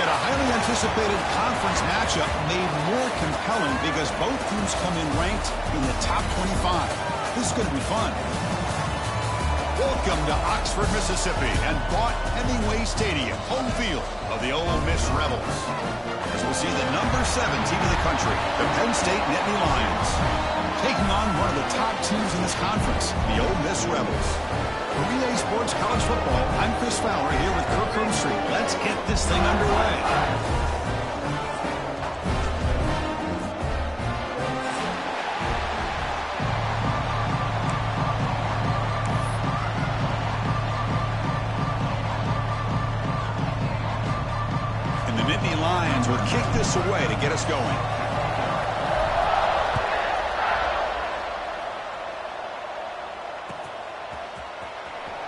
at a highly anticipated conference matchup made more compelling because both teams come in ranked in the top 25. This is going to be fun. Welcome to Oxford, Mississippi, and Bought Hemingway Stadium, home field of the Ole Miss Rebels. As we'll see the number 7 team in the country, the Penn State Nittany Lions, taking on one of the top teams in this conference, the Ole Miss Rebels. For Relay Sports College Football, I'm Chris Fowler here with Kirk Street. Let's get this thing underway. And the Nittany Lions will kick this away to get us going.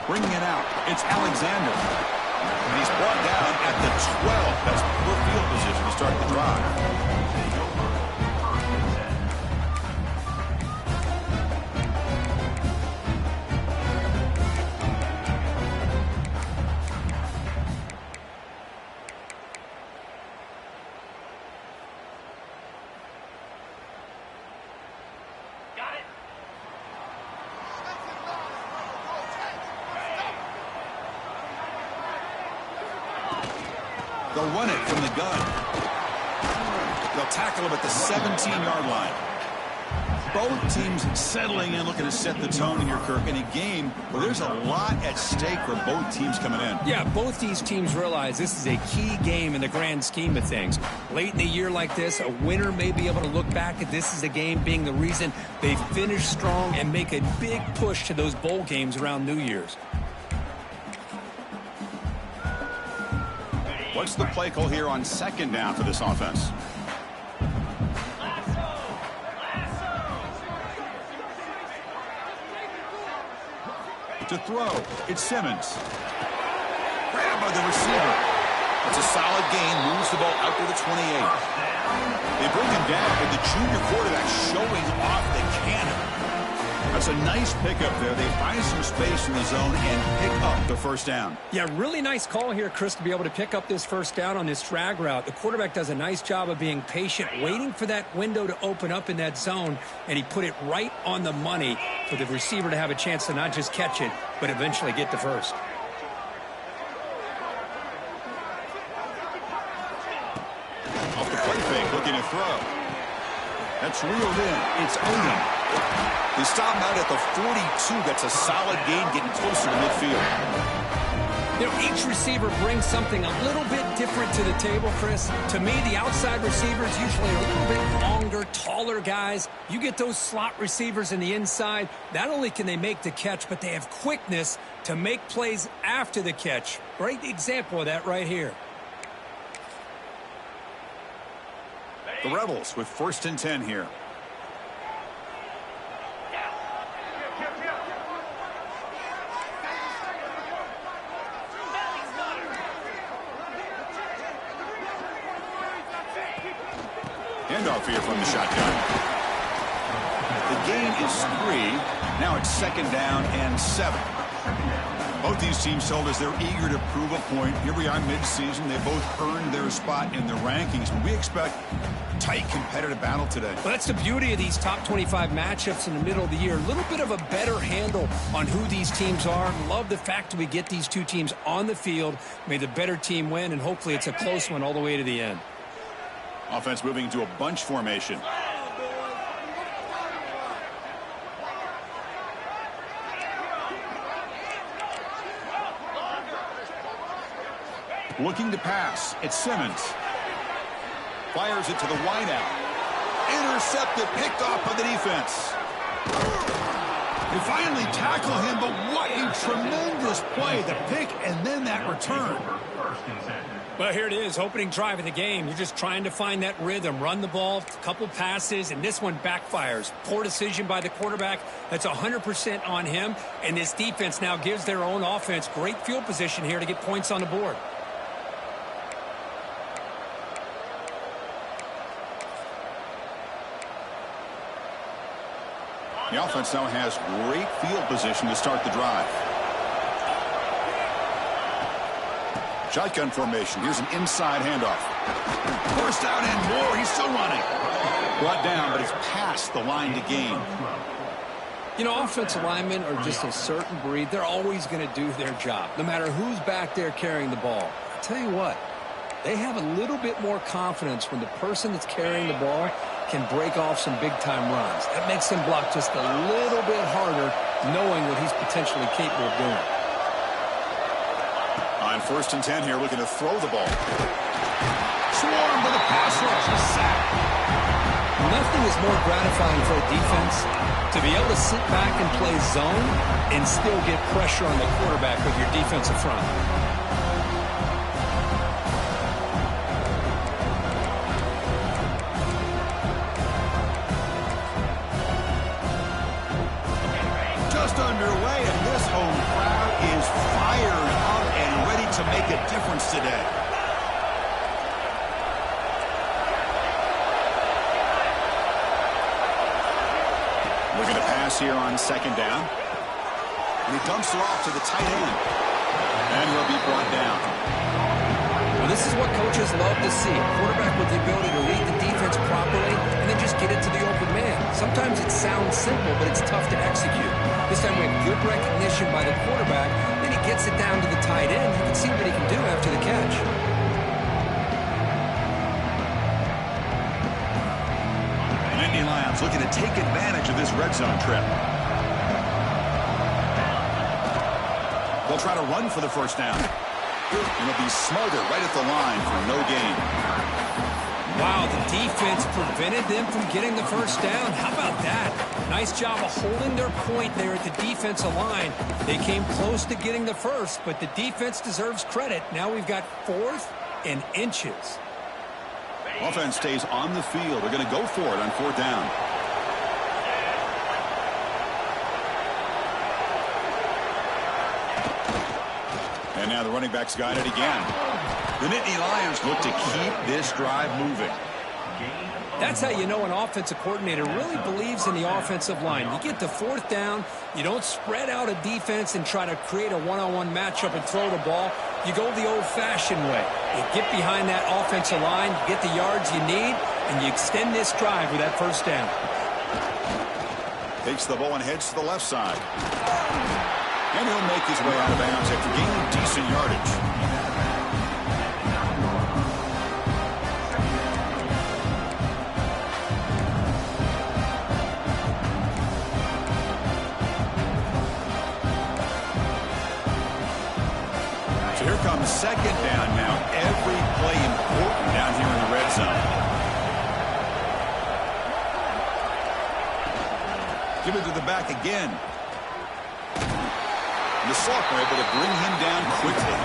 Bringing it out, it's Alexander. And he's brought down at the 12. That's poor field position to start the drive. They'll run it from the gun. They'll tackle him at the 17-yard line. Both teams settling in, looking to set the tone here, Kirk, in a game where there's a lot at stake for both teams coming in. Yeah, both these teams realize this is a key game in the grand scheme of things. Late in the year like this, a winner may be able to look back at this as a game being the reason they finish strong and make a big push to those bowl games around New Year's. What's the play call here on second down for this offense? To throw, it's Simmons. Grabbed by the receiver. It's a solid gain, moves the ball out to the 28. They bring him down with the junior quarterback showing off the cannon. That's a nice pickup there. They find some space in the zone and pick up the first down. Yeah, really nice call here, Chris, to be able to pick up this first down on this drag route. The quarterback does a nice job of being patient, waiting for that window to open up in that zone, and he put it right on the money for the receiver to have a chance to not just catch it, but eventually get the first. Off the play fake, looking to throw. That's reeled in. It's Odom. They stop him out at the 42. That's a solid gain, getting closer to midfield. You know, each receiver brings something a little bit different to the table, Chris. To me, the outside receivers usually are a little bit longer, taller guys. You get those slot receivers in the inside, not only can they make the catch, but they have quickness to make plays after the catch. Great example of that right here. The Rebels with 1st and 10 here. Handoff here from the shotgun. The gain is 3. Now it's 2nd down and 7. Both these teams told us they're eager to prove a point. Here we are mid-season. They both earned their spot in the rankings. But we expect tight competitive battle today. Well, that's the beauty of these top 25 matchups in the middle of the year. A little bit of a better handle on who these teams are. Love the fact that we get these two teams on the field. May the better team win, and hopefully it's a close one all the way to the end. Offense moving into a bunch formation. Looking to pass. It's Simmons. Fires it to the wideout. Intercepted, picked off by the defense. They finally tackle him, but what a tremendous play. The pick and then that return. Well, here it is, opening drive of the game. You're just trying to find that rhythm, run the ball, a couple passes, and this one backfires. Poor decision by the quarterback. That's 100% on him, and this defense now gives their own offense great field position here to get points on the board. The offense now has great field position to start the drive. Shotgun formation. Here's an inside handoff. Forced out and more. He's still running. Brought down, but it's past the line to gain. You know, offensive linemen are just a certain breed. They're always going to do their job, no matter who's back there carrying the ball. I'll tell you what, they have a little bit more confidence when the person that's carrying the ball can break off some big-time runs. That makes them block just a little bit harder, knowing what he's potentially capable of doing. On 1st and 10 here, looking to throw the ball. Swarm with a pass rush. A sack. Nothing is more gratifying for a defense to be able to sit back and play zone and still get pressure on the quarterback with your defensive front. Just underway, and this home crowd is fired up and ready to make a difference today. Looking to pass here on 2nd down. And he dumps it off to the tight end. And he'll be brought down. Well, this is what coaches love to see. A quarterback with the ability to read the defense properly and then just get it to the open man. Sometimes it sounds simple, but it's tough to execute. This time we have good recognition by the quarterback. Then he gets it down to the tight end. You can see what he can do after the catch. Lions looking to take advantage of this red zone trip. They'll try to run for the 1st down. And it'll be smothered right at the line for no gain. Wow, the defense prevented them from getting the 1st down. How about that? Nice job of holding their point there at the defensive line. They came close to getting the 1st, but the defense deserves credit. Now we've got 4th and inches. Offense stays on the field. They're going to go for it on 4th down. And now the running back's got it again. The Nittany Lions look to keep this drive moving. That's how you know an offensive coordinator really believes in the offensive line. You get to 4th down, you don't spread out a defense and try to create a one-on-one matchup and throw the ball. You go the old-fashioned way. You get behind that offensive line, you get the yards you need, and you extend this drive with that 1st down. Takes the ball and heads to the left side. And he'll make his way out of bounds after gaining decent yardage. Here comes 2nd down now. Every play important down here in the red zone. Give it to the back again. The slot were able to bring him down quickly.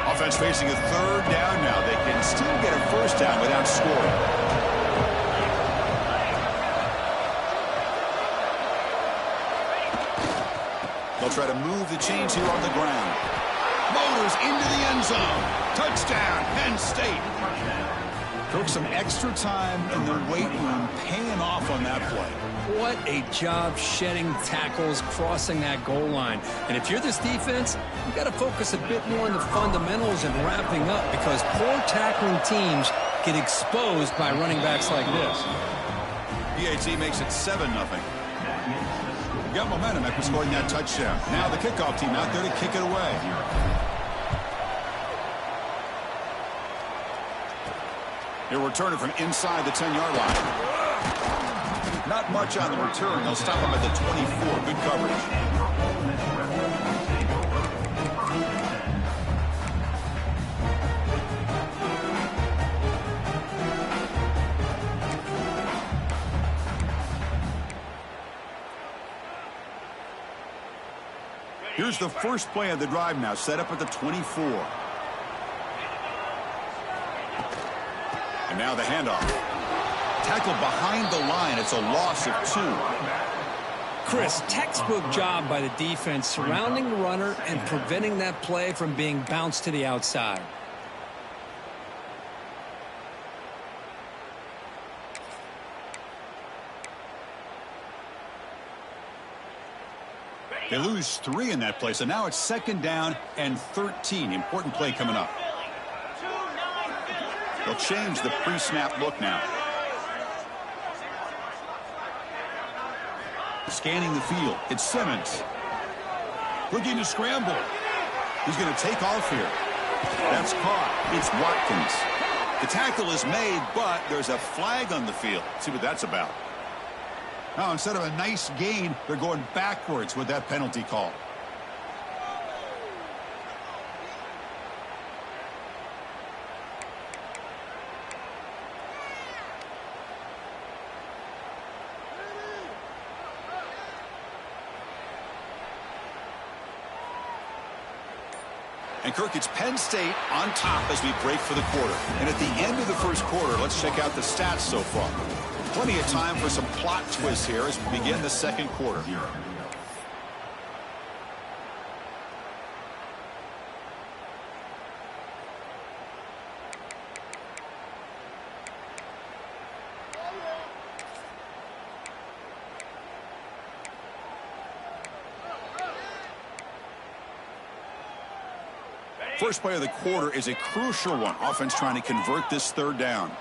Offense facing a 3rd down now. They can still get a 1st down without scoring. They'll try to move the chains here on the ground. Motors into the end zone. Touchdown, Penn State. Took some extra time in the weight room, paying off on that play. What a job shedding tackles, crossing that goal line. And if you're this defense, you've got to focus a bit more on the fundamentals and wrapping up, because poor tackling teams get exposed by running backs like this. PAT makes it 7-0. Got momentum after scoring that touchdown. Now the kickoff team out there to kick it away. He'll return it from inside the 10-yard line. Not much on the return. They'll stop him at the 24. Good coverage. Here's the first play of the drive now, set up at the 24. And now the handoff. Tackled behind the line. It's a loss of 2. Chris, textbook job by the defense surrounding the runner and preventing that play from being bounced to the outside. They lose 3 in that play, so now it's 2nd down and 13. Important play coming up. They'll change the pre-snap look now. Scanning the field. It's Simmons. Looking to scramble. He's going to take off here. That's caught. It's Watkins. The tackle is made, but there's a flag on the field. Let's see what that's about. Now, instead of a nice gain, they're going backwards with that penalty call. And, Kirk, it's Penn State on top as we break for the quarter. And at the end of the first quarter, let's check out the stats so far. Plenty of time for some plot twists here as we begin the second quarter. First play of the quarter is a crucial one. Offense trying to convert this 3rd down.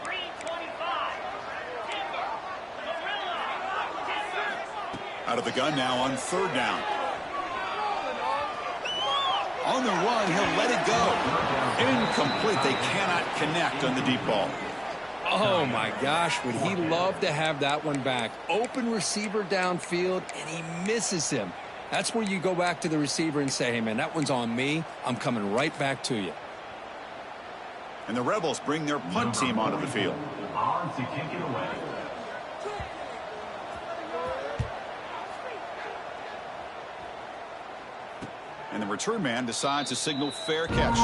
Out of the gun now on 3rd down. On the run, he'll let it go. Incomplete. They cannot connect on the deep ball. Oh, my gosh, would he love to have that one back. Open receiver downfield, and he misses him. That's where you go back to the receiver and say, hey, man, that one's on me. I'm coming right back to you. And the Rebels bring their punt team onto the field. On to kick it away. And the return man decides to signal fair catch.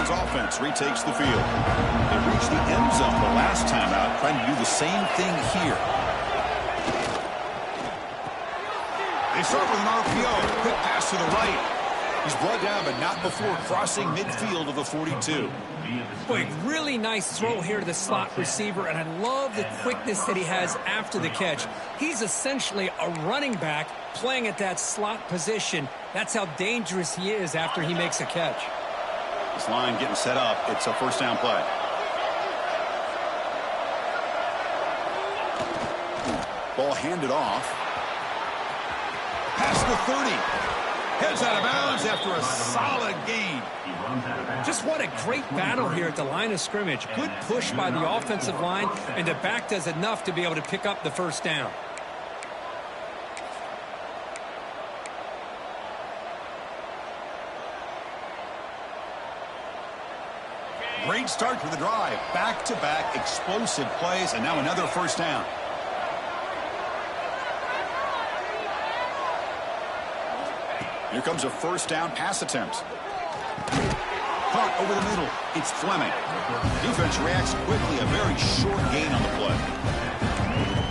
Offense retakes the field. They reached the end zone the last time out, trying to do the same thing here. They start with an RPO. Quick pass to the right. He's brought down, but not before crossing midfield of the 42. Boy, really nice throw here to the slot receiver, and I love the quickness that he has after the catch. He's essentially a running back playing at that slot position. That's how dangerous he is after he makes a catch. This line getting set up. It's a 1st down play. Ball handed off. Past the 30. Heads out of bounds after a solid gain. Just what a great battle here at the line of scrimmage. Good push by the offensive line, and the back does enough to be able to pick up the 1st down. Great start to the drive. Back-to-back explosive plays, and now another 1st down. Here comes a 1st down pass attempt. Caught over the middle. It's Fleming. Defense reacts quickly. A very short gain on the play.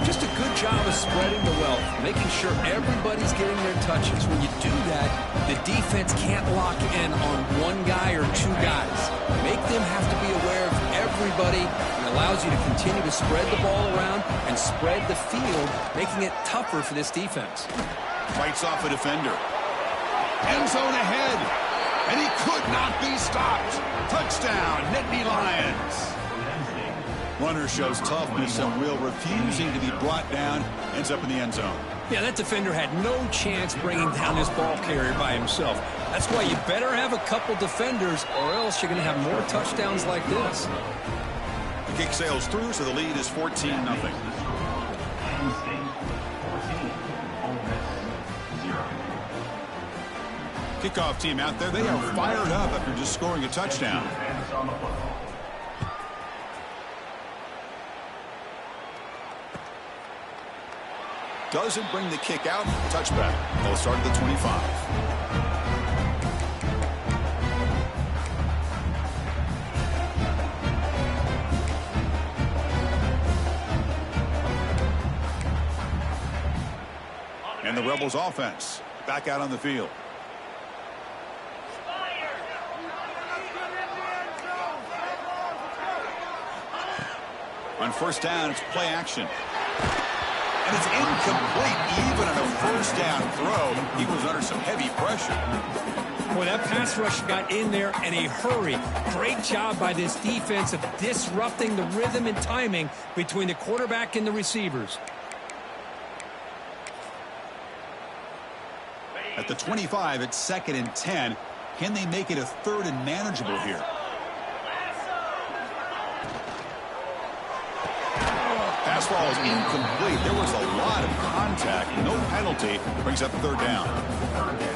Just a good job of spreading the wealth, making sure everybody's getting their touches. When you do that, the defense can't lock in on one guy or 2 guys. Make them have to be aware of everybody. It allows you to continue to spread the ball around and spread the field, making it tougher for this defense. Fights off a defender. End zone ahead. And he could not be stopped. Touchdown, Nittany Lions. Runner shows toughness and will, refusing to be brought down, ends up in the end zone. Yeah, that defender had no chance bringing down this ball carrier by himself. That's why you better have a couple defenders, or else you're going to have more touchdowns like this. The kick sails through, so the lead is 14-0. Kickoff team out there, they are fired up after just scoring a touchdown. Doesn't bring the kick out. Touchback. They'll start at the 25. And the Rebels offense back out on the field. On first down, it's play action. And it's incomplete. Even on a first down throw, he was under some heavy pressure. Boy, that pass rush got in there in a hurry. Great job by this defense of disrupting the rhythm and timing between the quarterback and the receivers. At the 25, it's 2nd and 10. Can they make it a 3rd and manageable here? Pass ball is incomplete. There was a lot of contact. No penalty. Brings up 3rd down.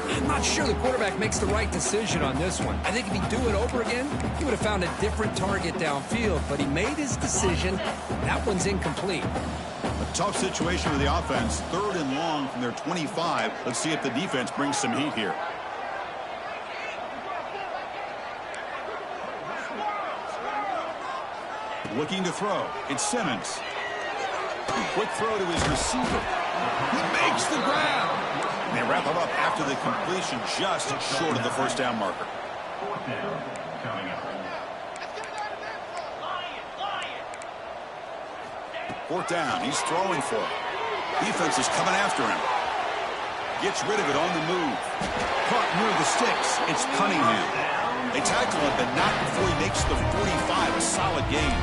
I'm not sure the quarterback makes the right decision on this one. I think if he'd do it over again, he would have found a different target downfield. But he made his decision. That one's incomplete. A tough situation with the offense. 3rd and long from their 25. Let's see if the defense brings some heat here. Looking to throw. It's Simmons. Quick throw to his receiver. He makes the grab. And they wrap him up after the completion, just short of the first down marker. 4th down coming up. 4th down. He's throwing for it. Defense is coming after him. Gets rid of it on the move. Caught near the sticks. It's Cunningham. They tackle him, but not before he makes the 45. A solid gain.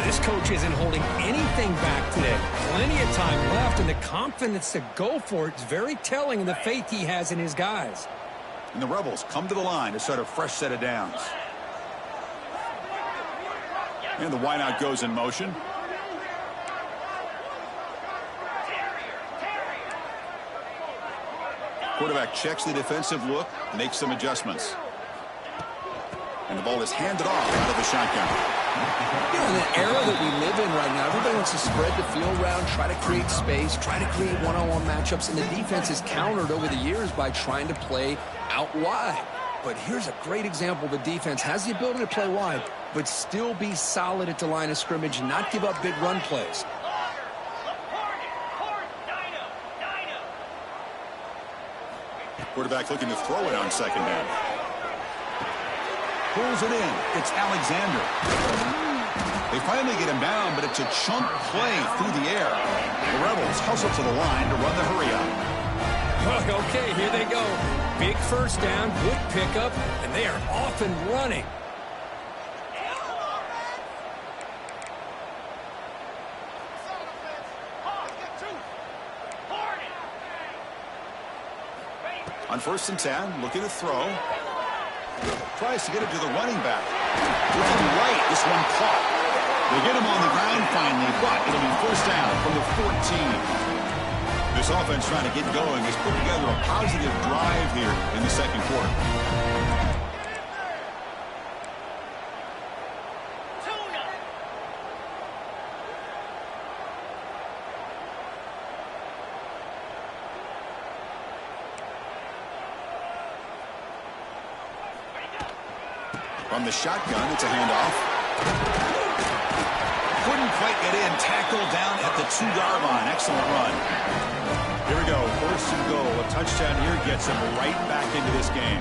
This coach isn't holding anything back today. Plenty of time left, and the confidence to go for it is very telling of the faith he has in his guys. And the Rebels come to the line to start a fresh set of downs. And the wideout goes in motion. Quarterback checks the defensive look, makes some adjustments. And the ball is handed off out of the shotgun. You know, in the era that we live in right now, everybody wants to spread the field around, try to create space, try to create one-on-one matchups, and the defense is countered over the years by trying to play out wide. But here's a great example. The defense has the ability to play wide, but still be solid at the line of scrimmage and not give up big run plays. Quarterback looking to throw it on 2nd down. Pulls it in. It's Alexander. They finally get him down, but it's a chunk play through the air. The Rebels hustle to the line to run the hurry-up. Okay, here they go. Big first down, good pickup, and they are off and running. On 1st and 10, looking to throw. Tries to get it to the running back. Looking right, this one caught. They get him on the ground finally, but it'll be first down from the 14. This offense trying to get going has put together a positive drive here in the 2nd quarter. From the shotgun, it's a handoff. Couldn't quite get in. Tackled down at the 2-yard line. Excellent run. Here we go. 1st and goal. A touchdown here gets him right back into this game.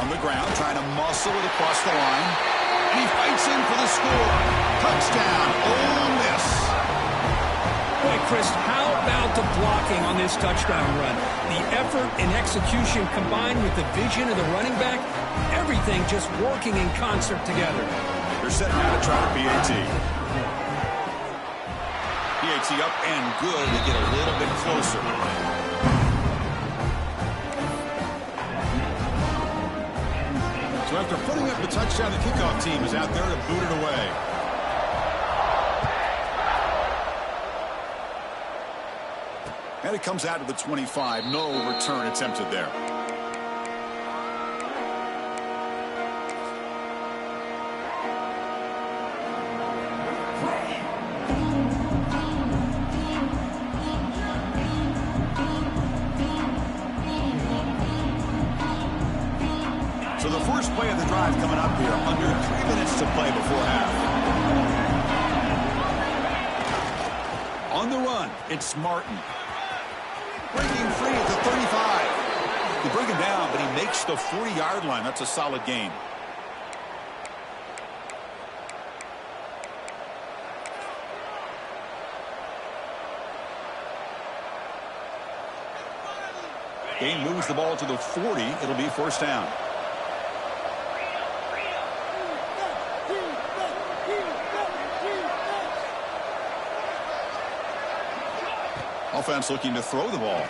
On the ground, trying to muscle it across the line. And he fights in for the score. Touchdown. Ole Miss. Boy, Chris, how about the blocking on this touchdown run? The effort and execution combined with the vision of the running back, everything just working in concert together. They're setting out to try to PAT. PAT up and good. They get a little bit closer. So after putting up the touchdown, the kickoff team is out there to boot it away. And it comes out to the 25. No return attempted there. So the first play of the drive coming up here. Under 3 minutes to play before half. On the run, it's Martin. Breaking free at the 35. They bring him down, but he makes the 40-yard line. That's a solid gain. Gain moves the ball to the 40. It'll be first down. Offense looking to throw the ball.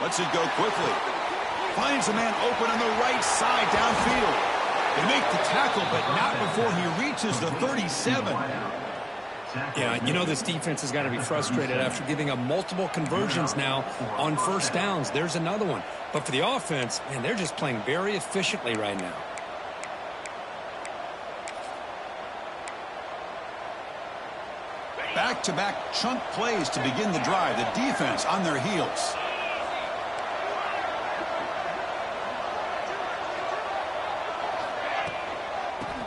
Lets it go quickly. Finds a man open on the right side downfield. They make the tackle, but not before he reaches the 37. Yeah, you know this defense has got to be frustrated after giving up multiple conversions now on first downs. There's another one. But for the offense, man, they're just playing very efficiently right now. Back-to-back chunk plays to begin the drive. The defense on their heels.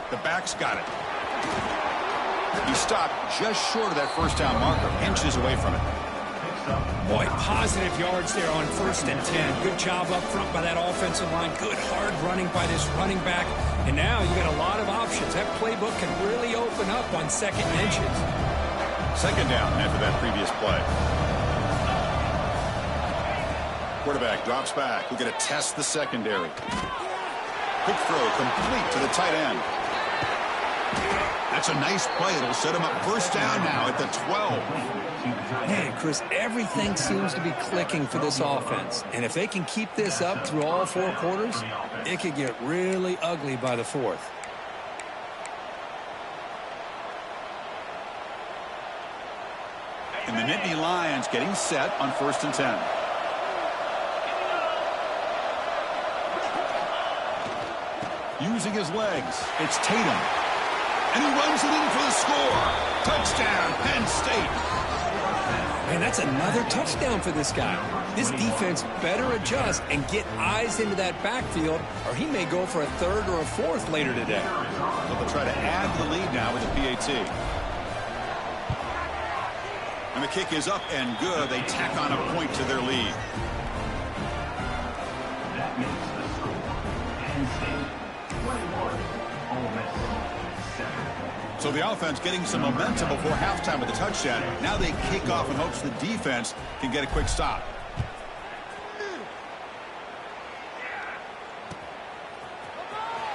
The back's got it. He stopped just short of that first down marker, inches away from it. Boy, positive yards there on 1st and 10. Good job up front by that offensive line. Good hard running by this running back. And now you got a lot of options. That playbook can really open up on 2nd and inches. Second down after that previous play. Quarterback drops back. We're going to test the secondary. Quick throw complete to the tight end. That's a nice play. It'll set him up first down now at the 12. Man, Chris, everything seems to be clicking for this offense. And if they can keep this up through all 4 quarters, it could get really ugly by the 4th. And the Nittany Lions getting set on 1st and 10. Using his legs, it's Tatum. And he runs it in for the score. Touchdown, Penn State. Man, that's another touchdown for this guy. This defense better adjust and get eyes into that backfield, or he may go for a 3rd or a 4th later today. But they'll try to add to the lead now with the PAT. And the kick is up and good. They tack on a point to their lead. That makes the score Penn State 21, Ole Miss 7. So the offense getting some momentum before halftime with the touchdown. Now they kick off in hopes the defense can get a quick stop.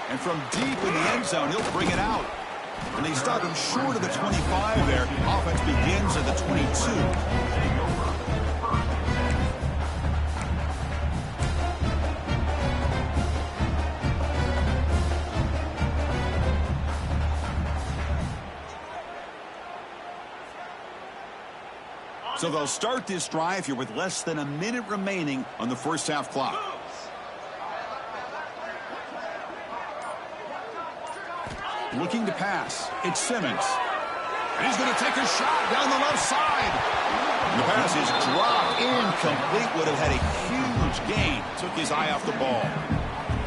And from deep in the end zone, he'll bring it out. And they stop him short of the 25 there. Offense begins at the 22. So they'll start this drive here with less than a minute remaining on the first half clock. Looking to pass. It's Simmons. And he's going to take a shot down the left side. And the pass is dropped incomplete. Would have had a huge gain. Took his eye off the ball.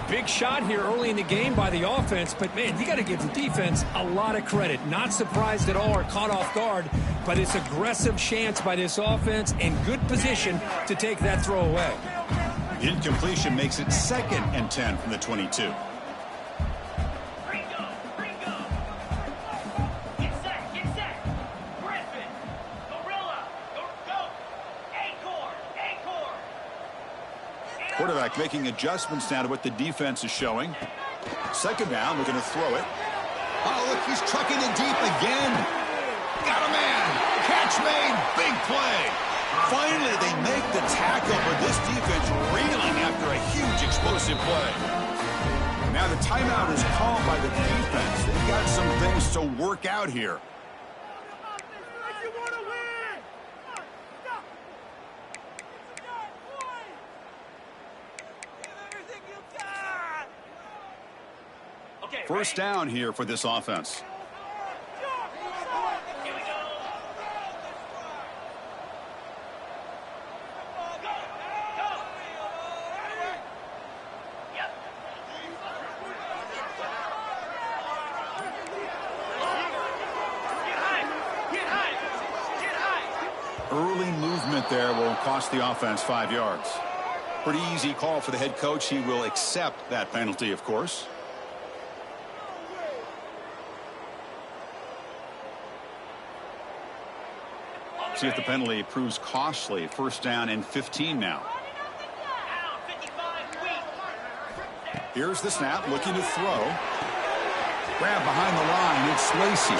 Big shot here early in the game by the offense, but man, you got to give the defense a lot of credit. Not surprised at all or caught off guard by this aggressive chance by this offense in good position to take that throw away. Incompletion makes it 2nd and 10 from the 22. Quarterback making adjustments now to what the defense is showing. Second down, we're going to throw it. Oh, look, he's trucking it deep again. Got a man. Catch made. Big play. Finally, they make the tackle, but this defense reeling after a huge explosive play. Now the timeout is called by the defense. They've got some things to work out here. First down here for this offense. Early movement there will cost the offense 5 yards. Pretty easy call for the head coach. He will accept that penalty, of course. See if the penalty proves costly. First down and 15 now. Here's the snap, looking to throw. Grab behind the line, it's Swayze.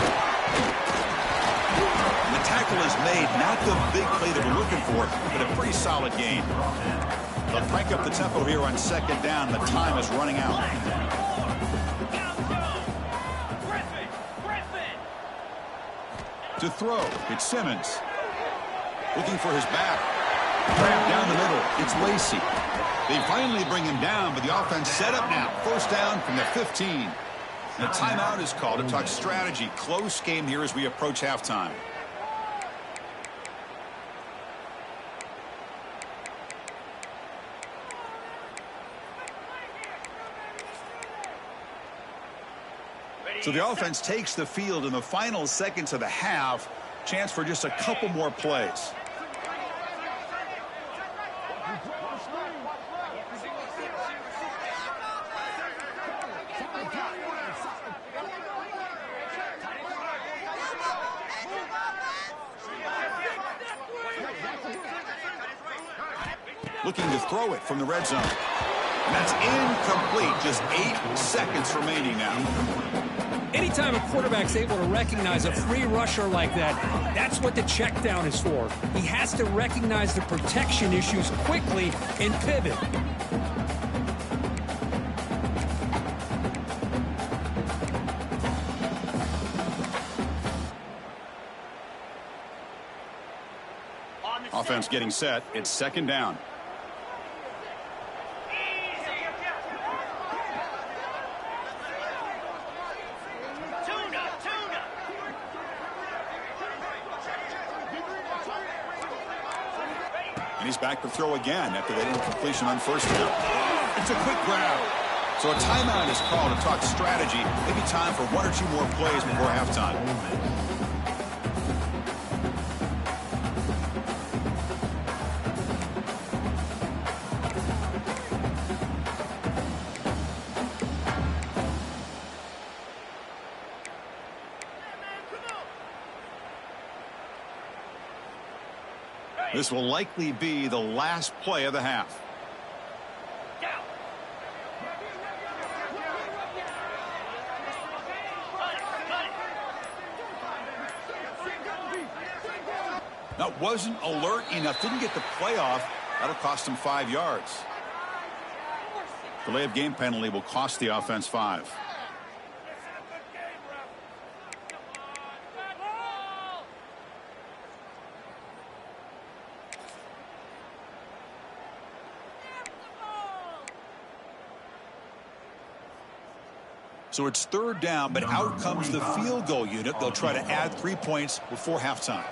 The tackle is made, not the big play that we're looking for, but a pretty solid gain. They'll crank up the tempo here on second down. The time is running out. To throw, it's Simmons. Looking for his back. Grab down the middle, it's Lacey. They finally bring him down, but the offense set up now. First down from the 15. And a timeout is called to talk strategy. Close game here as we approach halftime. So the offense takes the field in the final seconds of the half. Chance for just a couple more plays. Looking to throw it from the red zone. And that's incomplete. Just 8 seconds remaining now. Anytime a quarterback's able to recognize a free rusher like that, that's what the check down is for. He has to recognize the protection issues quickly and pivot. Offense getting set. It's second down. And he's back to throw again after that incompletion on first down. It's a quick grab. So a timeout is called to talk strategy. Maybe time for 1 or 2 more plays before halftime. This will likely be the last play of the half. That wasn't alert enough. Didn't get the play off. That'll cost him 5 yards. Delay of game penalty will cost the offense 5. So it's third down, but out comes the field goal unit. They'll try to add 3 points before halftime.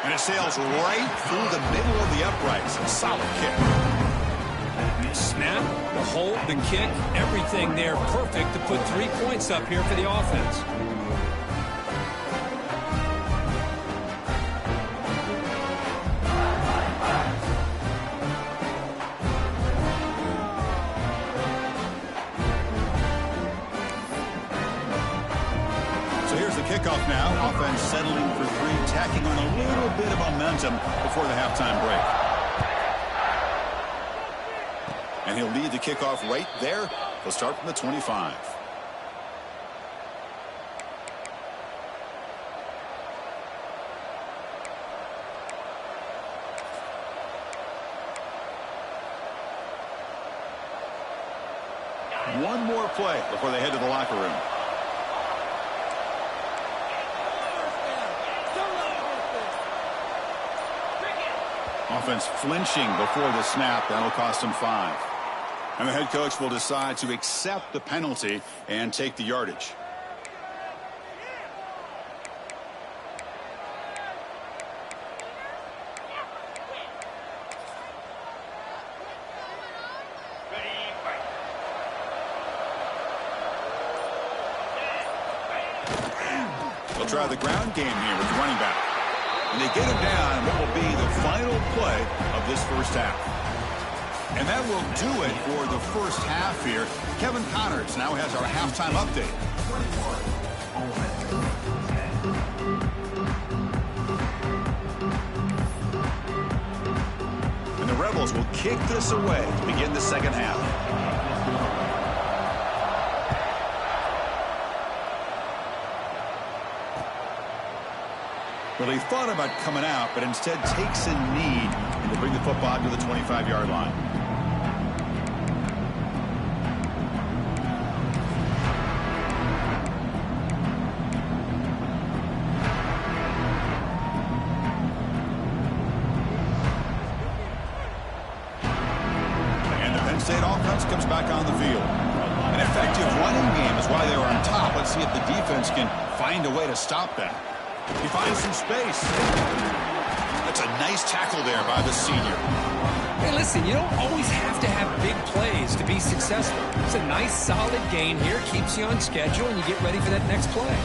And it sails right through the middle of the uprights. A solid kick. Snap, the hold, the kick, everything there perfect to put 3 points up here for the offense. Kickoff now. Offense settling for 3, tacking on a little bit of momentum before the halftime break. And he'll lead the kickoff right there. He'll start from the 25. One more play before they head to the locker room. Offense flinching before the snap. That'll cost him 5. And the head coach will decide to accept the penalty and take the yardage. They'll try the ground game here with the running back. And they get him down what will be the final play of this first half. And that will do it for the first half here. Kevin Connors now has our halftime update. And the Rebels Owls will kick this away to begin the second half. Well, he thought about coming out, but instead takes a knee and to bring the football to the 25-yard line. And the Penn State offense comes back on the field. An effective running game is why they were on top. Let's see if the defense can find a way to stop that. He finds some space. That's a nice tackle there by the senior. Hey, listen, you don't always have to have big plays to be successful. It's a nice, solid gain here. Keeps you on schedule, and you get ready for that next play.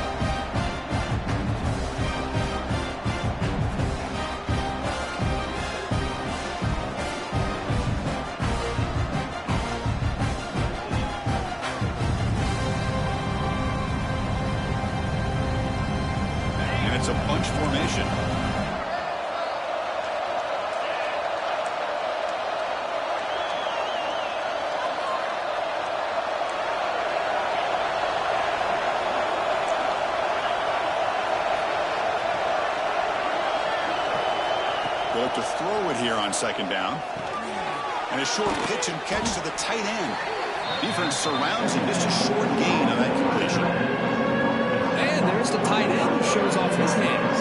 It's a bunch formation. They look to throw it here on second down. And a short pitch and catch to the tight end. Defense surrounds him. Just a short gain on that completion. And there's the tight end who shows off his hands.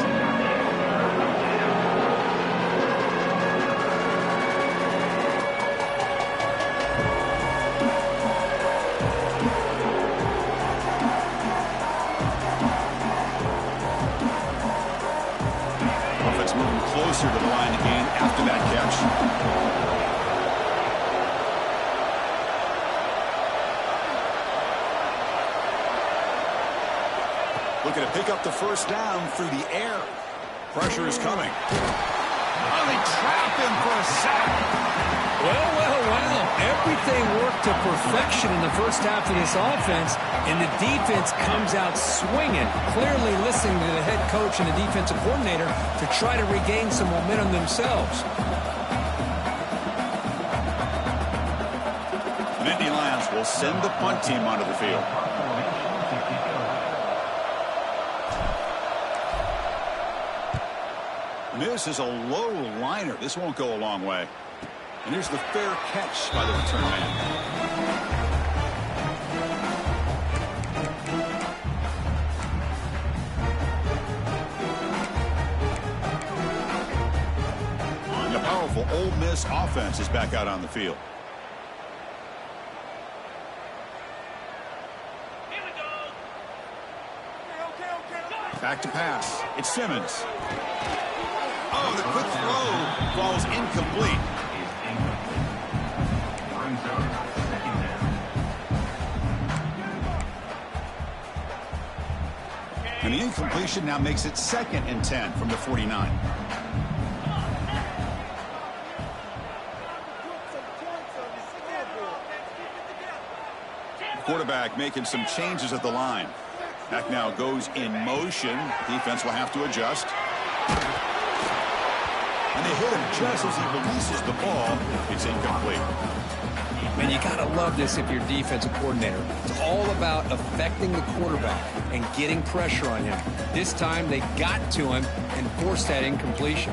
Offense moving closer to the line again after that catch. Looking to pick up the first down through the air. Pressure is coming. Oh, they trap him for a sack. Well, everything worked to perfection in the first half of this offense, and the defense comes out swinging, clearly listening to the head coach and the defensive coordinator to try to regain some momentum themselves. The Nittany Lions will send the punt team onto the field. This is a low liner. This won't go a long way. And here's the fair catch by the return man. And the powerful Ole Miss offense is back out on the field. Back to pass. It's Simmons. Oh, the quick throw falls incomplete. And the incompletion now makes it 2nd and 10 from the 49. The quarterback making some changes at the line. Back now goes in motion. Defense will have to adjust. And they hit him just as he releases the ball. It's incomplete. Man, you got to love this if you're a defensive coordinator. It's all about affecting the quarterback and getting pressure on him. This time they got to him and forced that incompletion.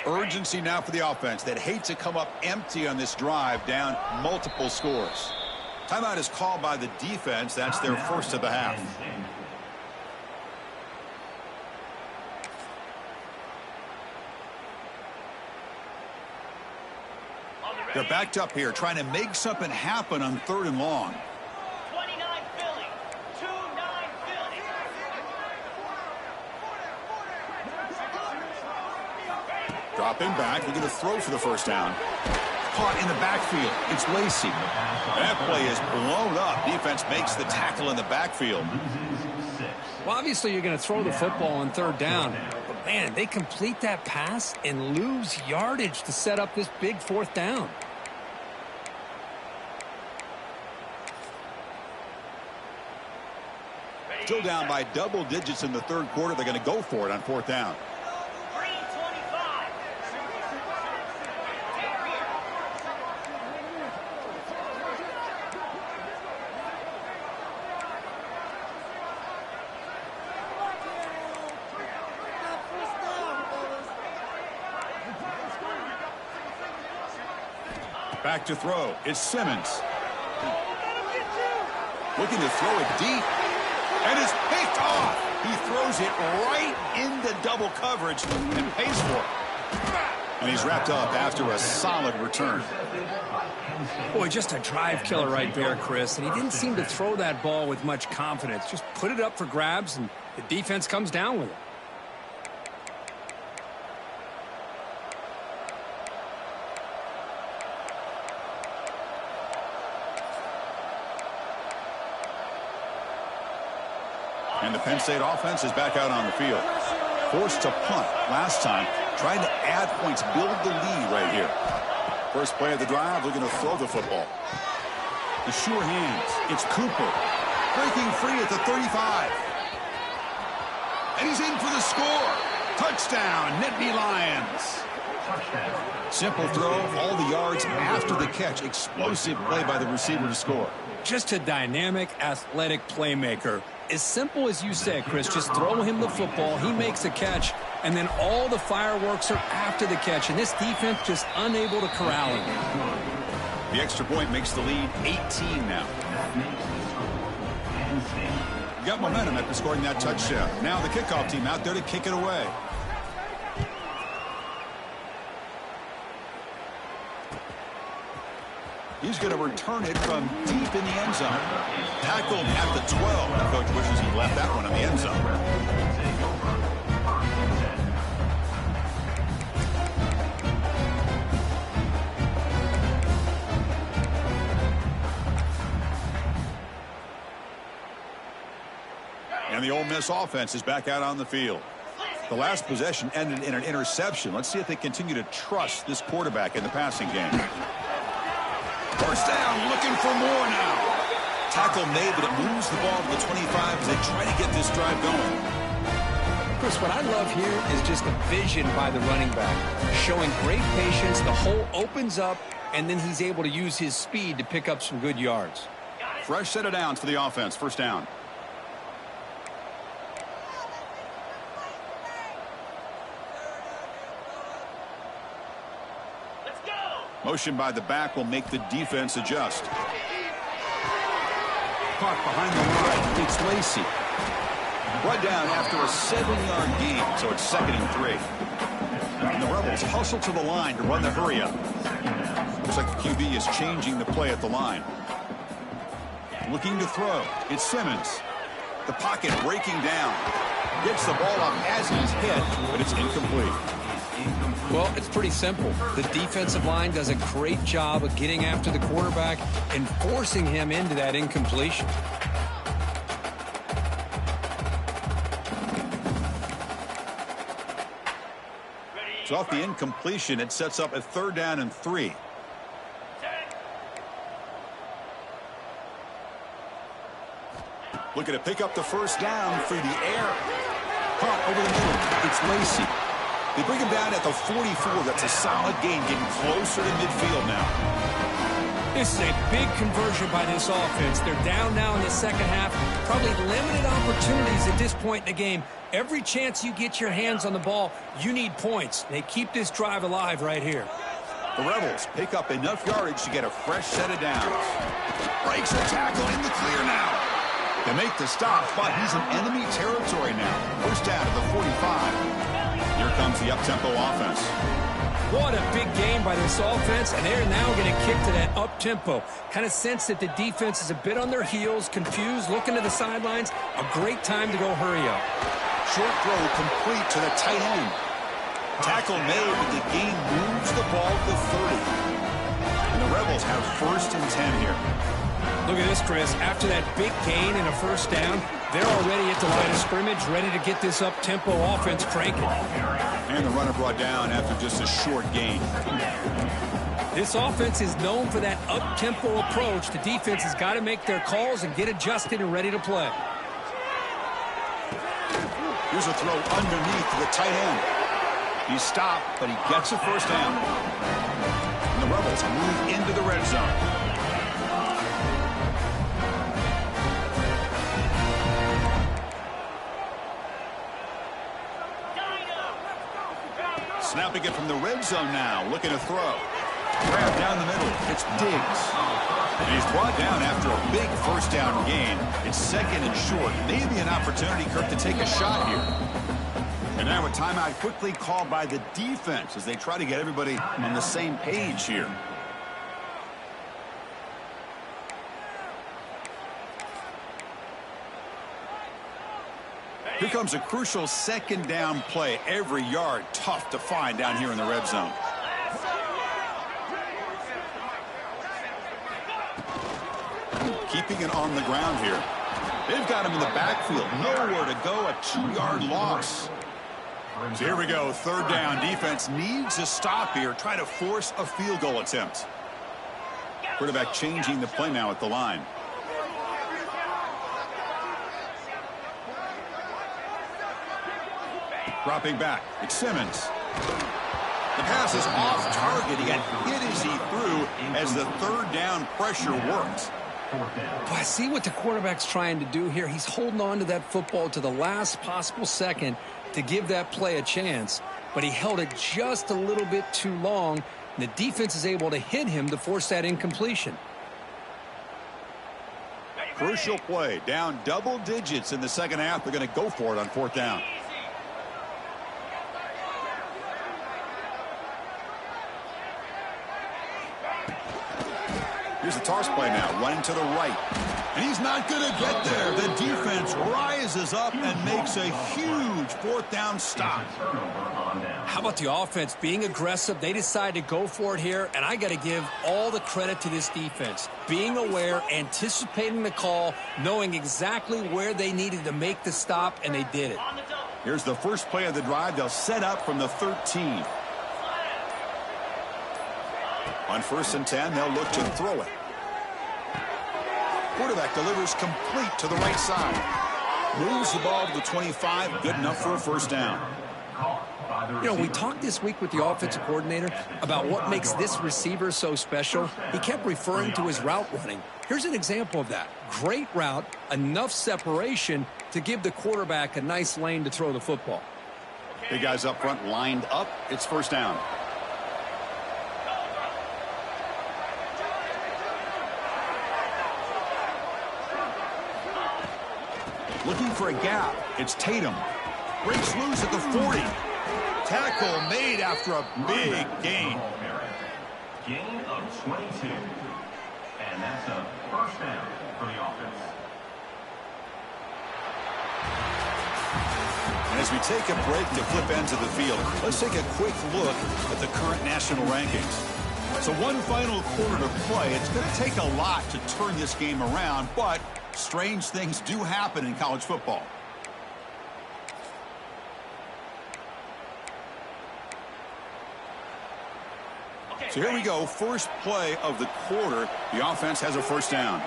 Urgency now for the offense that hate to come up empty on this drive, down multiple scores. Timeout is called by the defense. That's their first of the half. They're backed up here trying to make something happen on 3rd and long. Dropping back, looking to throw for the first down. Caught in the backfield. It's Lacey. That play is blown up. Defense makes the tackle in the backfield. Well, obviously you're going to throw the football on 3rd down. But, man, they complete that pass and lose yardage to set up this big 4th down. Still down by double digits in the third quarter. They're going to go for it on fourth down. Back to throw. It's Simmons. Looking to throw it deep. And it's picked off. He throws it right into double coverage and pays for it. And he's wrapped up after a solid return. Boy, just a drive killer right there, Chris. And he didn't seem to throw that ball with much confidence. Just put it up for grabs, and the defense comes down with it. And the Penn State offense is back out on the field. Forced to punt last time, trying to add points, build the lead right here. First play of the drive, looking to throw the football. The sure hands. It's Cooper. Breaking free at the 35. And he's in for the score. Touchdown, Nittany Lions. Simple throw, all the yards after the catch. Explosive play by the receiver to score. Just a dynamic, athletic playmaker. As simple as you said, Chris, just throw him the football, he makes a catch, and then all the fireworks are after the catch, and this defense just unable to corral him. The extra point makes the lead 18 now. You got momentum after scoring that touchdown. Now the kickoff team out there to kick it away. He's going to return it from deep in the end zone. Tackled at the 12. The coach wishes he left that one in the end zone. And the Ole Miss offense is back out on the field. The last possession ended in an interception. Let's see if they continue to trust this quarterback in the passing game. First down, looking for more now. Tackle made, but it moves the ball to the 25 as they try to get this drive going. Chris, what I love here is just the vision by the running back. Showing great patience, the hole opens up, and then he's able to use his speed to pick up some good yards. Fresh set of downs for the offense. First down. Motion by the back will make the defense adjust. Caught behind the line. It's Lacey. Brought down after a 7-yard gain, so it's 2nd and 3. And the Rebels hustle to the line to run the hurry-up. Looks like the QB is changing the play at the line. Looking to throw. It's Simmons. The pocket breaking down. Gets the ball up as he's hit, but it's incomplete. Well, it's pretty simple. The defensive line does a great job of getting after the quarterback and forcing him into that incompletion. So off the incompletion, it sets up a 3rd down and 3. Looking to pick up the first down through the air. Caught over the middle. It's Lacey. They bring him down at the 44. That's a solid gain, getting closer to midfield now. This is a big conversion by this offense. They're down now in the second half. Probably limited opportunities at this point in the game. Every chance you get your hands on the ball, you need points. They keep this drive alive right here. The Rebels pick up enough yardage to get a fresh set of downs. Breaks a tackle in the clear now. They make the stop, but he's in enemy territory now. First down at the 45. Here comes the up-tempo offense. What a big game by this offense, and they're now going to kick to that up-tempo. Kind of sense that the defense is a bit on their heels, confused, looking to the sidelines. A great time to go hurry up. Short throw complete to the tight end. Tackle made, but the gain moves the ball to the 30. And the Rebels have 1st and 10 here. Look at this, Chris. After that big gain and a first down, they're already at the line of scrimmage, ready to get this up-tempo offense cranking. And the runner brought down after just a short gain. This offense is known for that up-tempo approach. The defense has got to make their calls and get adjusted and ready to play. Here's a throw underneath to the tight end. He's stopped, but he gets a first down. And the Rebels move into the red zone. Snapping it from the red zone now, looking to throw. Grab down the middle. It's Diggs. And he's brought down after a big first down gain. It's second and short. Maybe an opportunity, Kirk, to take a shot here. And now a timeout quickly called by the defense as they try to get everybody on the same page here. Here comes a crucial second down play. Every yard tough to find down here in the red zone. Keeping it on the ground here. They've got him in the backfield. Nowhere to go. A 2-yard loss. So here we go. Third down. Defense needs a stop here. Try to force a field goal attempt. Quarterback changing the play now at the line. Dropping back. It's Simmons. The pass is off target. He got hit as he threw as the third down pressure worked. I see what the quarterback's trying to do here. He's holding on to that football to the last possible second to give that play a chance. But he held it just a little bit too long. And the defense is able to hit him to force that incompletion. Crucial play. Down double digits in the second half. They're going to go for it on fourth down. Here's the toss play now, running to the right. And he's not going to get there. The defense rises up and makes a huge fourth down stop. How about the offense being aggressive? They decide to go for it here, and I got to give all the credit to this defense. Being aware, anticipating the call, knowing exactly where they needed to make the stop, and they did it. Here's the first play of the drive. They'll set up from the 13. On 1st and 10, they'll look to throw it. Quarterback delivers complete to the right side. Moves the ball to the 25. Good enough for a first down. You know, we talked this week with the offensive coordinator about what makes this receiver so special. He kept referring to his route running. Here's an example of that. Great route, enough separation to give the quarterback a nice lane to throw the football. Big guys up front lined up. It's first down. Looking for a gap. It's Tatum. Breaks loose at the 40. Tackle made after a big gain. Gain of 22. And that's a first down for the offense. And as we take a break to flip ends of the field, let's take a quick look at the current national rankings. So one final quarter to play. It's going to take a lot to turn this game around, but strange things do happen in college football. So here we go. First play of the quarter. The offense has a first down.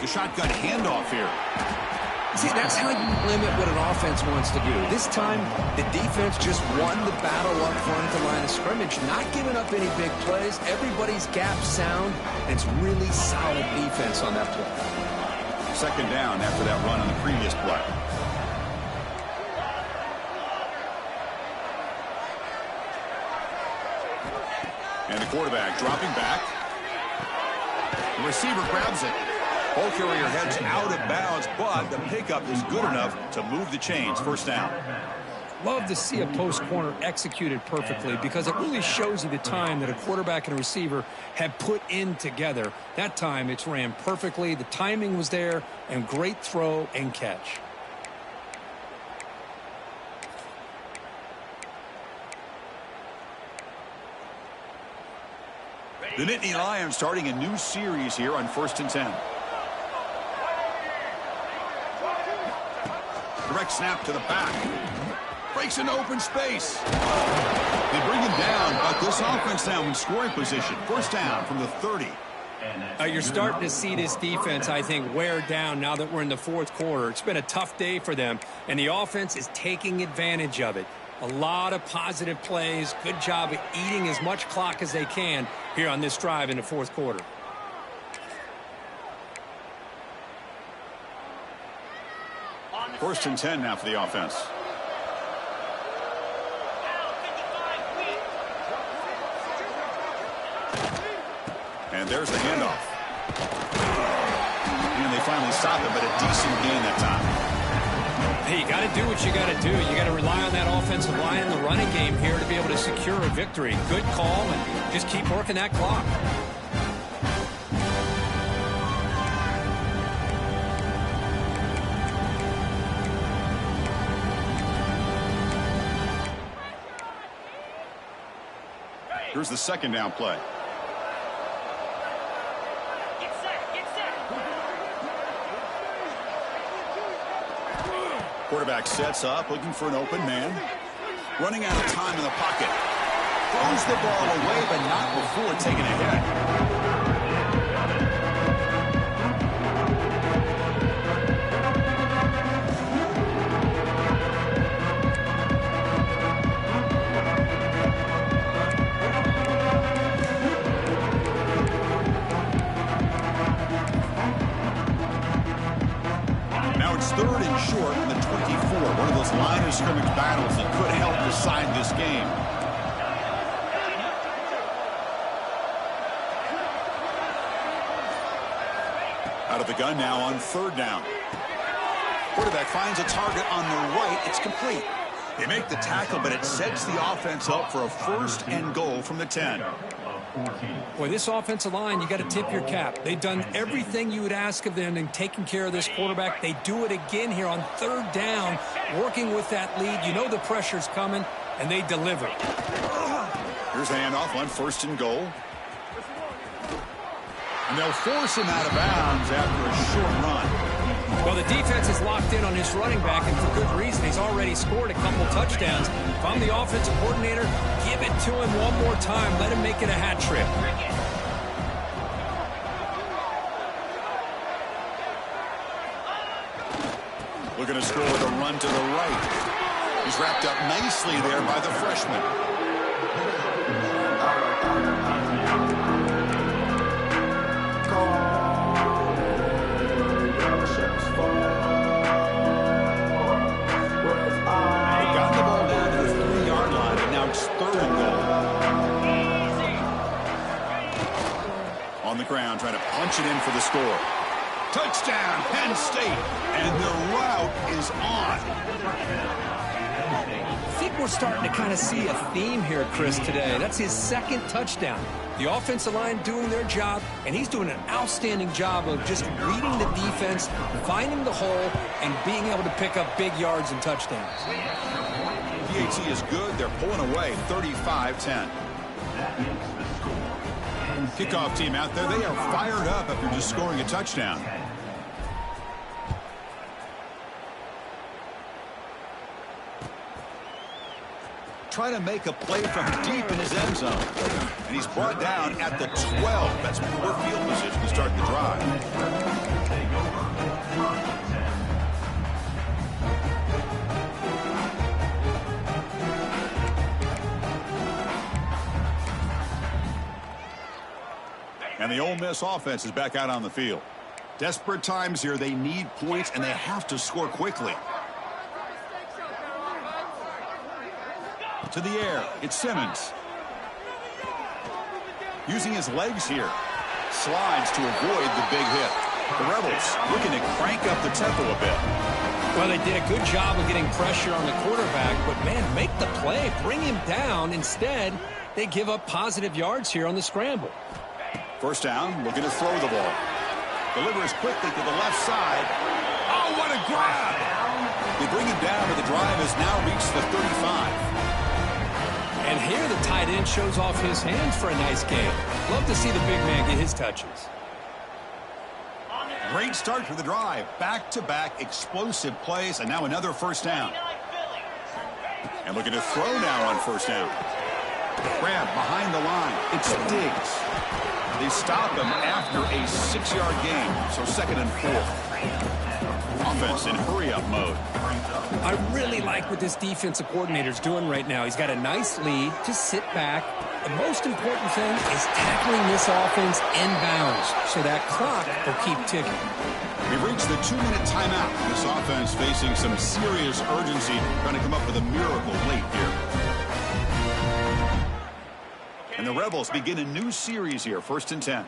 The shotgun handoff here. See, that's how you limit what an offense wants to do. This time, the defense just won the battle up front at the line of scrimmage, not giving up any big plays. Everybody's gap sound, and it's really solid defense on that play. Second down after that run on the previous play. And the quarterback dropping back. The receiver grabs it. Ball carrier heads out of bounds, but the pickup is good enough to move the chains. First down. Love to see a post corner executed perfectly because it really shows you the time that a quarterback and a receiver have put in together. That time it's ran perfectly. The timing was there, and great throw and catch. The Nittany Lions starting a new series here on 1st and 10. Direct snap to the back. Breaks into open space. They bring him down, but this offense now in scoring position. First down from the 30. You're starting to see this defense, I think, wear down now that we're in the fourth quarter. It's been a tough day for them, and the offense is taking advantage of it. A lot of positive plays. Good job of eating as much clock as they can here on this drive in the fourth quarter. First and 10 now for the offense. And there's the handoff. And they finally stop it, but a decent gain that time. Hey, you got to do what you got to do. You got to rely on that offensive line in the running game here to be able to secure a victory. Good call, and just keep working that clock. Here's the second down play. Quarterback sets up, looking for an open man. Running out of time in the pocket. Throws the ball away, but not before taking a hit. Now it's third and short in the 24. One of those line of scrimmage battles that could help decide this game. Out of the gun now on third down. Quarterback finds a target on the right. It's complete. They make the tackle, but it sets the offense up for a first and goal from the 10. Boy, this offensive line, you got to tip your cap. They've done everything you would ask of them in taking care of this quarterback. They do it again here on third down, working with that lead. You know the pressure's coming, and they deliver. Here's the handoff on first and goal. And they'll force him out of bounds after a short run. Well, the defense is locked in on his running back, and for good reason. He's already scored a couple touchdowns. If I'm the offensive coordinator, give it to him one more time. Let him make it a hat trick. Looking to score with a run to the right. He's wrapped up nicely there by the freshman. On the ground, trying to punch it in for the score. Touchdown, Penn State, and the route is on. I think we're starting to kind of see a theme here, Chris, today. That's his second touchdown. The offensive line doing their job, and he's doing an outstanding job of just reading the defense, finding the hole, and being able to pick up big yards and touchdowns. PAT is good. They're pulling away 35-10. Kickoff team out there. They are fired up after just scoring a touchdown. Trying to make a play from deep in his end zone. And he's brought down at the 12. That's poor field position to start the drive. And the Ole Miss offense is back out on the field. Desperate times here. They need points, and they have to score quickly. To the air. It's Simmons. Using his legs here. Slides to avoid the big hit. The Rebels looking to crank up the tempo a bit. Well, they did a good job of getting pressure on the quarterback, but, man, make the play. Bring him down. Instead, they give up positive yards here on the scramble. First down, looking to throw the ball. Delivers quickly to the left side. Oh, what a grab! They bring him down, but the drive has now reached the 35. And here the tight end shows off his hands for a nice game. Love to see the big man get his touches. Great start for the drive. Back-to-back explosive plays, and now another first down. And looking to throw now on first down. Grab behind the line. It's Diggs. They stop him after a 6-yard gain, so 2nd and 4. Offense in hurry-up mode. I really like what this defensive coordinator is doing right now. He's got a nice lead. Just sit back. The most important thing is tackling this offense inbounds so that clock will keep ticking. We've reached the 2-minute timeout. This offense facing some serious urgency, trying to come up with a miracle late here. And the Rebels begin a new series here, 1st and 10.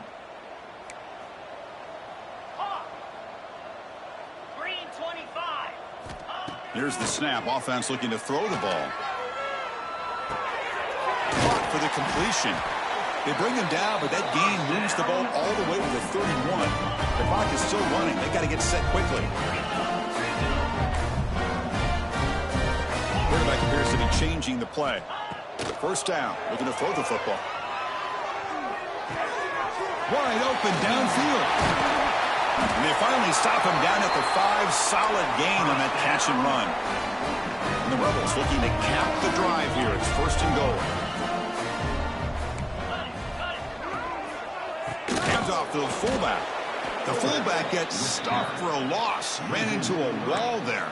Green 25. Here's the snap. Offense looking to throw the ball. Caught for the completion. They bring him down, but that gain moves the ball all the way to the 31. The clock is still running. They got to get set quickly. Quarterback appears to be changing the play. 1st down. Looking to throw the football. Wide open downfield. And they finally stop him down at the 5. Solid gain on that catch and run. And the Rebels looking to cap the drive here. It's 1st and goal. Hands off to the fullback. The fullback gets stopped for a loss. Ran into a wall there.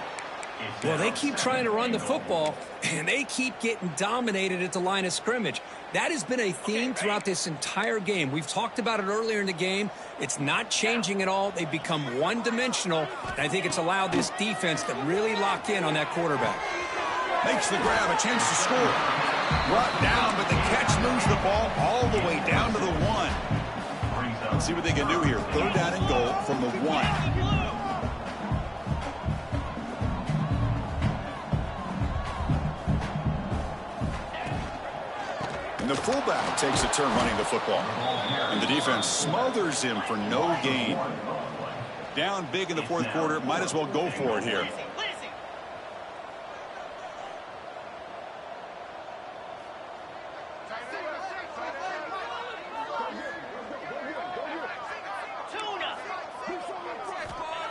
Well, they keep trying to run the football, and they keep getting dominated at the line of scrimmage. That has been a theme throughout this entire game. We've talked about it earlier in the game. It's not changing at all. They've become one-dimensional, and I think it's allowed this defense to really lock in on that quarterback. Makes the grab, a chance to score. Brought down, but the catch moves the ball all the way down to the 1. Let's see what they can do here. 3rd down and goal from the 1. And the fullback takes a turn running the football. And the defense smothers him for no gain. Down big in the 4th quarter. Might as well go for it here.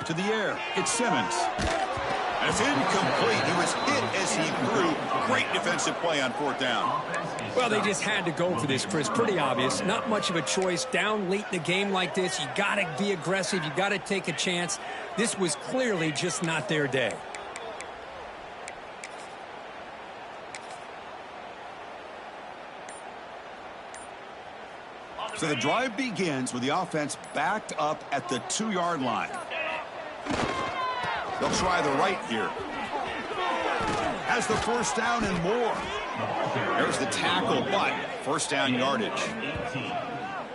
To the air. It's Simmons. And it's incomplete. He was hit as he threw. Great defensive play on 4th down. Well, they just had to go for this, Chris. Pretty obvious. Not much of a choice. Down late in a game like this, you got to be aggressive. You got to take a chance. This was clearly just not their day. So the drive begins with the offense backed up at the 2-yard line. They'll try the right here. Has the 1st down and more. There's the tackle, but 1st down yardage.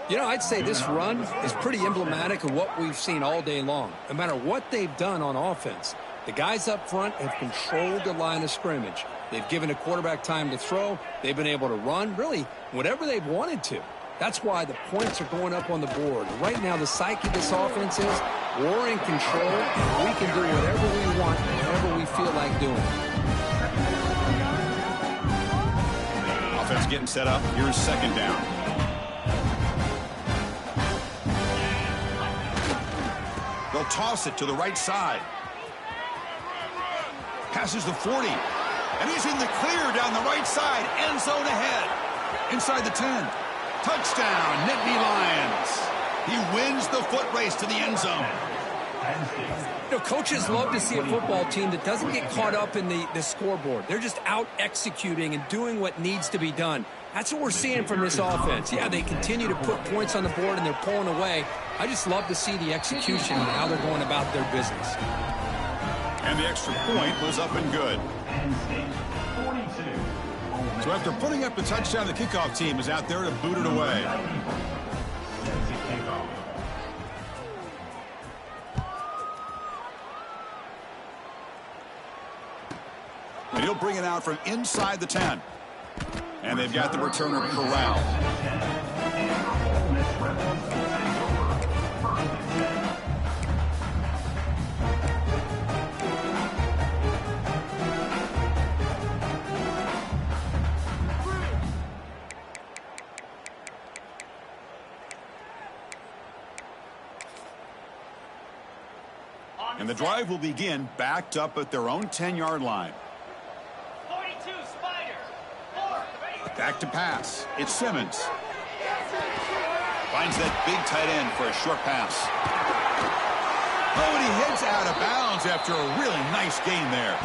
You know, I'd say this run is pretty emblematic of what we've seen all day long. No matter what they've done on offense, the guys up front have controlled the line of scrimmage. They've given a quarterback time to throw. They've been able to run, really, whatever they've wanted to. That's why the points are going up on the board. Right now, the psyche of this offense is we're in control, and we can do whatever we want, whatever we feel like doing. Offense getting set up. Here's 2nd down. They'll toss it to the right side. Passes the 40. And he's in the clear down the right side. End zone ahead. Inside the 10. Touchdown, Nittany Lions. He wins the foot race to the end zone. You know, coaches love to see a football team that doesn't get caught up in the scoreboard. They're just out executing and doing what needs to be done. That's what we're seeing from this offense. Yeah, they continue to put points on the board and they're pulling away. I just love to see the execution and how they're going about their business. And the extra point was up and good. So after putting up the touchdown, the kickoff team is out there to boot it away. And he'll bring it out from inside the 10. And they've got the returner corralled. And the drive will begin backed up at their own 10-yard line. 42, Spider. 4, Back to pass. It's Simmons. Finds that big tight end for a short pass. Oh, and he heads out of bounds after a really nice gain there.